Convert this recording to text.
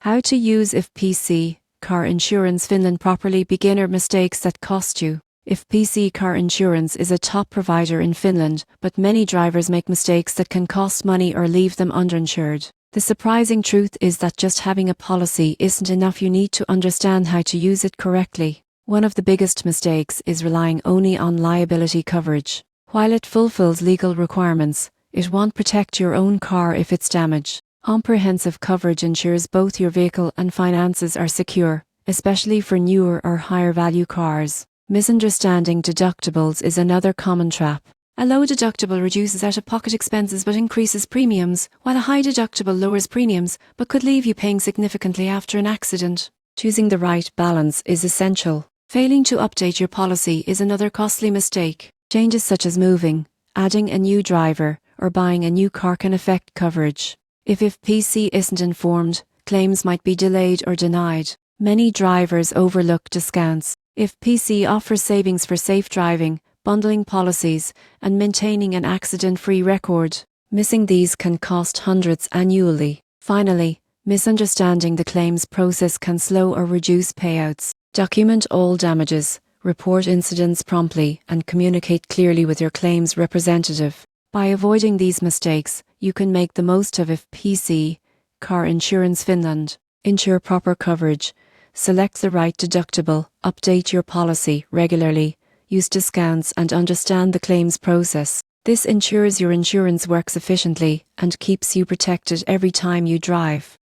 How to use if PC car insurance Finland properly. Beginner mistakes that cost you. If PC car insurance is a top provider in Finland, but many drivers make mistakes that can cost money or leave them underinsured. The surprising truth is that just having a policy isn't enough. You need to understand how to use it correctly. One of the biggest mistakes is relying only on liability coverage. While it fulfills legal requirements, it won't protect your own car if it's damaged. Comprehensive coverage ensures both your vehicle and finances are secure, especially for newer or higher value cars. Misunderstanding deductibles is another common trap. A low deductible reduces out-of-pocket expenses but increases premiums, while a high deductible lowers premiums but could leave you paying significantly after an accident. Choosing the right balance is essential. Failing to update your policy is another costly mistake. Changes such as moving, adding a new driver, or buying a new car can affect coverage. If PC isn't informed, claims might be delayed or denied. Many drivers overlook discounts. If PC offers savings for safe driving, bundling policies, and maintaining an accident-free record. Missing these can cost hundreds annually. Finally, misunderstanding the claims process can slow or reduce payouts. Document all damages, report incidents promptly, and communicate clearly with your claims representative. By avoiding these mistakes, you can make the most of if PC car insurance Finland. Ensure proper coverage. Select the right deductible. Update your policy regularly. Use discounts and understand the claims process. This ensures your insurance works efficiently and keeps you protected every time you drive.